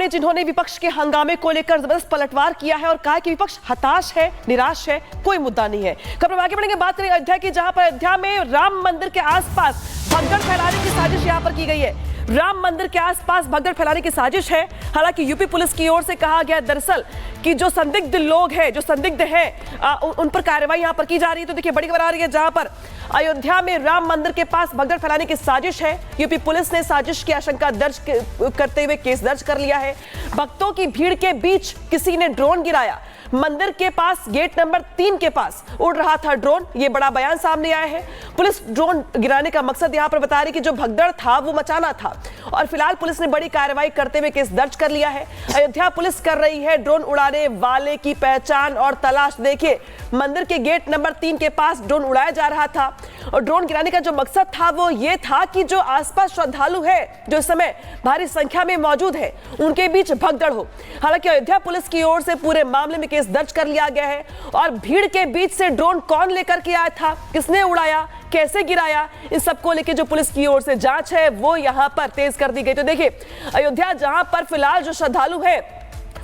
हैं जिन्होंने विपक्ष के हंगामे को लेकर जबरदस्त पलटवार किया है और कहा है कि विपक्ष हताश है, निराश है, कोई मुद्दा नहीं है। खबर आगे बढ़ेंगे, बात करेंगे अयोध्या की, जहां पर अयोध्या में राम मंदिर के आसपास भगदड़ फैलाने की साजिश यहां पर की गई है। राम मंदिर के आसपास भगदड़ फैलाने की साजिश है। हालांकि यूपी पुलिस की ओर से कहा गया दरअसल कि जो संदिग्ध लोग हैं, जो संदिग्ध हैं, उन पर कार्रवाई यहां पर की जा रही है। तो देखिए बड़ी खबर आ रही है, जहां पर अयोध्या में राम मंदिर के पास भगदड़ फैलाने की साजिश है। यूपी पुलिस ने साजिश की आशंका दर्ज करते हुए केस दर्ज कर लिया है। भक्तों की भीड़ के बीच किसी ने ड्रोन गिराया। मंदिर के पास गेट नंबर 3 के पास उड़ रहा था ड्रोन, ये बड़ा बयान सामने आया है। पुलिस ड्रोन गिराने का मकसद यहां पर बता रही कि जो भगदड़ था वो मचाना था और फिलहाल पुलिस ने बड़ी कार्रवाई करते हुए केस दर्ज कर लिया है। अयोध्या पुलिस कर रही है ड्रोन उड़ाने वाले की पहचान और तलाश। देखिए मंदिर के गेट नंबर 3 के पास ड्रोन उड़ाया जा रहा था और ड्रोन गिराने का जो मकसद था वो ये था कि जो आसपास श्रद्धालु है, जो इस समय भारी संख्या में मौजूद है, उनके बीच भगदड़ हो। हालांकि अयोध्या पुलिस की ओर से पूरे मामले में केस दर्ज कर लिया गया है और भीड़ के बीच से ड्रोन कौन लेकर के आया था, किसने उड़ाया, कैसे गिराया, इस सबको लेकर जो पुलिस की ओर से जांच है वो यहां पर तेज कर दी गई। तो देखिए अयोध्या जहां पर फिलहाल जो श्रद्धालु है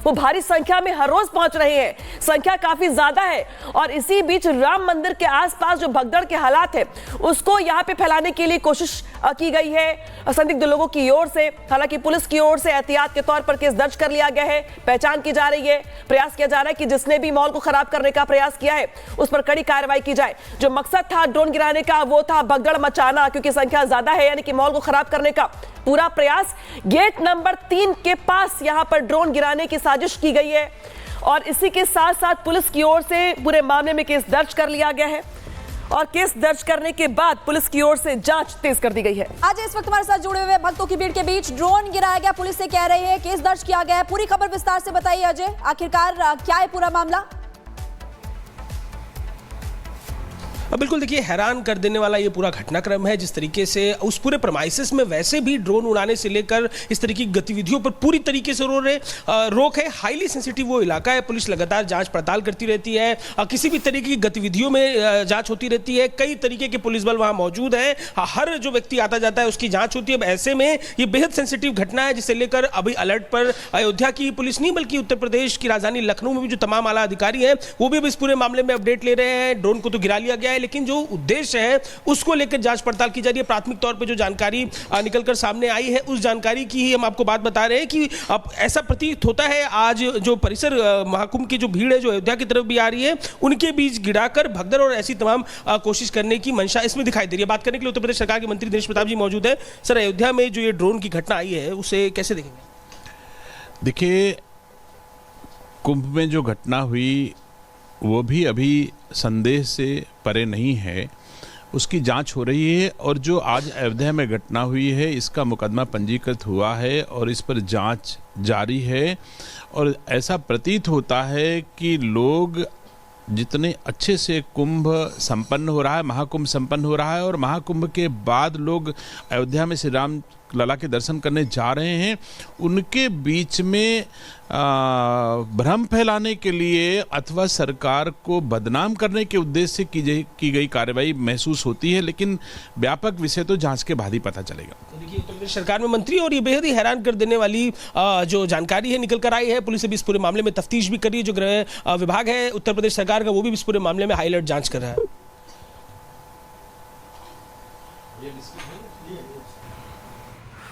वो भारी संख्या में हर रोज पहुंच रहे हैं, संख्या काफी ज्यादा है और इसी बीच राम मंदिर के आसपास जो भगदड़ के हालात है उसको यहां पे फैलाने के लिए कोशिश की गई है संदिग्ध लोगों की ओर से। हालांकि पुलिस की ओर से एहतियात के तौर पर केस दर्ज कर लिया गया है, पहचान की जा रही है, प्रयास किया जा रहा है कि जिसने भी माहौल को खराब करने का प्रयास किया है उस पर कड़ी कार्रवाई की जाए। जो मकसद था ड्रोन गिराने का वो था भगदड़ मचाना, क्योंकि संख्या ज्यादा है, यानी कि माहौल को खराब करने का पूरा प्रयास। गेट नंबर 3 के पास यहां पर ड्रोन गिराने की साजिश की गई है और इसी के साथ साथ पुलिस की ओर से पूरे मामले में केस दर्ज कर लिया गया है और केस दर्ज करने के बाद पुलिस की ओर से जांच तेज कर दी गई है। आज इस वक्त हमारे साथ जुड़े हुए भक्तों की भीड़ के बीच ड्रोन गिराया गया, पुलिस से कह रही है केस दर्ज किया गया है। पूरी खबर विस्तार से बताइए अजय, आखिरकार क्या है पूरा मामला? बिल्कुल, देखिए हैरान कर देने वाला ये पूरा घटनाक्रम है। जिस तरीके से उस पूरे प्रमाइसिस में वैसे भी ड्रोन उड़ाने से लेकर इस तरह की गतिविधियों पर पूरी तरीके से रोक है। हाईली सेंसिटिव वो इलाका है, पुलिस लगातार जांच पड़ताल करती रहती है, किसी भी तरीके की गतिविधियों में जांच होती रहती है। कई तरीके के पुलिस बल वहां मौजूद है, हर जो व्यक्ति आता जाता है उसकी जांच होती है। अब ऐसे में ये बेहद सेंसिटिव घटना है जिसे लेकर अभी अलर्ट पर अयोध्या की पुलिस नहीं बल्कि उत्तर प्रदेश की राजधानी लखनऊ में भी जो तमाम आला अधिकारी हैं वो भी अब इस पूरे मामले में अपडेट ले रहे हैं। ड्रोन को तो गिरा लिया गया है लेकिन जो उद्देश्य है उसको लेकर जांच पड़ताल की जा रही है। प्राथमिक तौर पे जो जानकारी निकलकर सामने आई है उस जानकारी की ही हम आपको बात बता रहे हैं कि अब ऐसा प्रतीत होता है आज जो परिसर महाकुंभ की जो भीड़ है जो अयोध्या की तरफ भी आ रही है उनके बीच गिराकर भगदड़ और ऐसी तमाम कोशिश करने की मंशा इसमें दिखाई दे रही है। बात करने के लिए उत्तर प्रदेश सरकार के मंत्री दिनेश प्रताप जी मौजूद है। सर, अयोध्या में जो ये ड्रोन की घटना आई है उसे कैसे देखेंगे? देखिए, कुंभ में जो घटना हुई वो भी अभी संदेह से परे नहीं है, उसकी जांच हो रही है और जो आज अयोध्या में घटना हुई है इसका मुकदमा पंजीकृत हुआ है और इस पर जांच जारी है। और ऐसा प्रतीत होता है कि लोग जितने अच्छे से कुंभ संपन्न हो रहा है, महाकुंभ संपन्न हो रहा है और महाकुंभ के बाद लोग अयोध्या में श्री राम लला के दर्शन करने जा रहे हैं, उनके बीच में भ्रम फैलाने के लिए अथवा सरकार को बदनाम करने के उद्देश्य से की गई कार्रवाई महसूस होती है, लेकिन व्यापक विषय तो जांच के बाद ही पता चलेगा। तो देखिए उत्तर प्रदेश सरकार में मंत्री और ये बेहद ही हैरान कर देने वाली जो जानकारी है निकल कर आई है। पुलिस अभी इस पूरे मामले में तफ्तीश भी कर रही है। जो गृह विभाग है उत्तर प्रदेश सरकार का वो भी इस पूरे मामले में हाई अलर्ट जांच कर रहा है।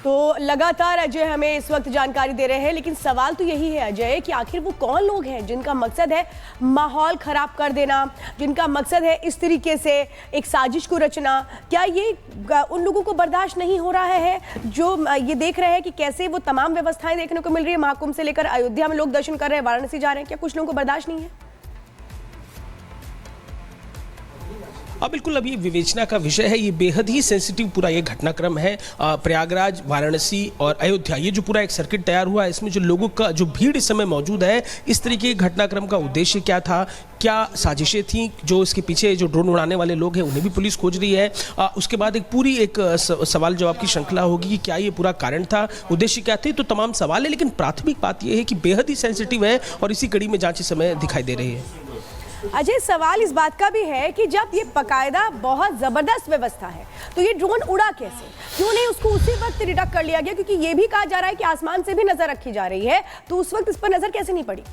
तो लगातार अजय हमें इस वक्त जानकारी दे रहे हैं, लेकिन सवाल तो यही है अजय कि आखिर वो कौन लोग हैं जिनका मकसद है माहौल खराब कर देना, जिनका मकसद है इस तरीके से एक साजिश को रचना। क्या ये उन लोगों को बर्दाश्त नहीं हो रहा है जो ये देख रहे हैं कि कैसे वो तमाम व्यवस्थाएं देखने को मिल रही है, महाकुंभ से लेकर अयोध्या में लोग दर्शन कर रहे हैं, वाराणसी जा रहे हैं, क्या कुछ लोगों को बर्दाश्त नहीं है? बिल्कुल, अभी विवेचना का विषय है। ये बेहद ही सेंसिटिव पूरा ये घटनाक्रम है। प्रयागराज, वाराणसी और अयोध्या, ये जो पूरा एक सर्किट तैयार हुआ है इसमें जो लोगों का जो भीड़ इस समय मौजूद है, इस तरीके के घटनाक्रम का उद्देश्य क्या था, क्या साजिशें थी, जो इसके पीछे जो ड्रोन उड़ाने वाले लोग हैं उन्हें भी पुलिस खोज रही है। उसके बाद एक पूरी एक सवाल जवाब की श्रृंखला होगी कि क्या ये पूरा कारण था, उद्देश्य क्या थे, तो तमाम सवाल है। लेकिन प्राथमिक बात यह है कि बेहद ही सेंसिटिव है और इसी कड़ी में जांच इस समय दिखाई दे रही है। अजय, सवाल इस बात का भी है कि जब ये बकायदा बहुत जबरदस्त व्यवस्था है तो ये ड्रोन उड़ा कैसे? क्यों नहीं उसको उसी वक्त डिटेक्ट कर लिया गया? क्योंकि ये भी कहा जा रहा है कि आसमान से भी नजर रखी जा रही है, तो उस वक्त इस पर नजर कैसे नहीं पड़ी?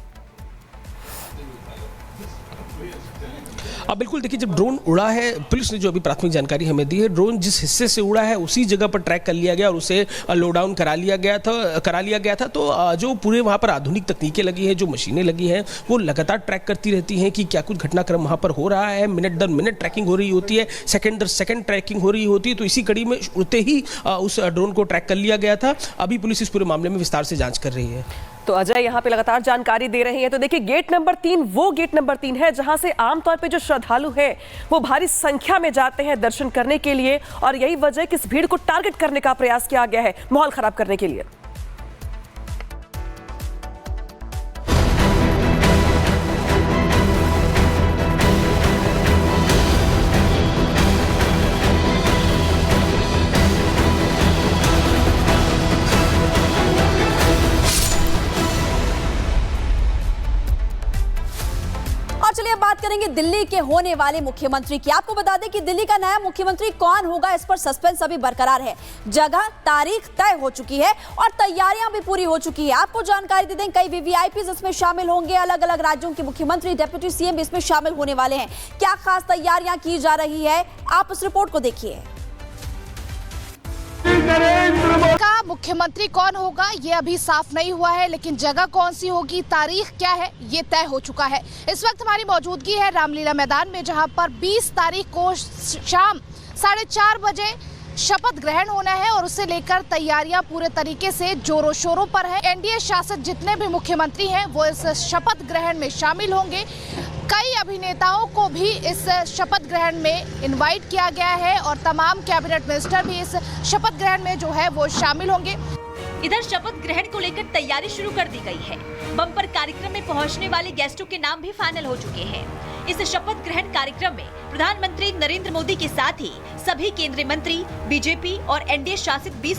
अब बिल्कुल देखिए, जब ड्रोन उड़ा है, पुलिस ने जो अभी प्राथमिक जानकारी हमें दी है, ड्रोन जिस हिस्से से उड़ा है उसी जगह पर ट्रैक कर लिया गया और उसे लो डाउन करा लिया गया था। तो जो पूरे वहाँ पर आधुनिक तकनीकें लगी हैं, जो मशीनें लगी हैं, वो लगातार ट्रैक करती रहती हैं कि क्या कुछ घटनाक्रम वहाँ पर हो रहा है। मिनट दर मिनट ट्रैकिंग हो रही होती है, सेकंड दर सेकंड ट्रैकिंग हो रही होती है। तो इसी कड़ी में उड़ते ही उस ड्रोन को ट्रैक कर लिया गया था। अभी पुलिस इस पूरे मामले में विस्तार से जांच कर रही है। तो अजय यहाँ पे लगातार जानकारी दे रहे हैं। तो देखिए, गेट नंबर 3 वो गेट नंबर 3 है जहां से आमतौर पे जो श्रद्धालु है वो भारी संख्या में जाते हैं दर्शन करने के लिए, और यही वजह है कि इस भीड़ को टारगेट करने का प्रयास किया गया है, माहौल खराब करने के लिए। और चलिए अब बात करेंगे दिल्ली के होने वाले मुख्यमंत्री की। आपको बता दें कि दिल्ली का नया मुख्यमंत्री कौन होगा, इस पर सस्पेंस अभी बरकरार है। जगह तारीख तय हो चुकी है और तैयारियां भी पूरी हो चुकी है। आपको जानकारी दे दें, कई वीवीआईपी इसमें शामिल होंगे, अलग अलग राज्यों के मुख्यमंत्री, डिप्टी सीएम भी इसमें शामिल होने वाले हैं। क्या खास तैयारियां की जा रही है, आप इस रिपोर्ट को देखिए। का मुख्यमंत्री कौन होगा ये अभी साफ नहीं हुआ है, लेकिन जगह कौन सी होगी, तारीख क्या है, ये तय हो चुका है। इस वक्त हमारी मौजूदगी है रामलीला मैदान में, जहां पर 20 तारीख को शाम 4:30 बजे शपथ ग्रहण होना है और उसे लेकर तैयारियां पूरे तरीके से जोरों शोरों पर है। एनडीए शासित जितने भी मुख्यमंत्री हैं वो इस शपथ ग्रहण में शामिल होंगे। कई अभिनेताओं को भी इस शपथ ग्रहण में इनवाइट किया गया है और तमाम कैबिनेट मिनिस्टर भी इस शपथ ग्रहण में जो है वो शामिल होंगे। इधर शपथ ग्रहण को लेकर तैयारी शुरू कर दी गई है। बम्पर कार्यक्रम में पहुंचने वाले गेस्टों के नाम भी फाइनल हो चुके हैं। इस शपथ ग्रहण कार्यक्रम में प्रधानमंत्री नरेंद्र मोदी के साथ ही सभी केंद्रीय मंत्री, बीजेपी और एनडीए शासित 20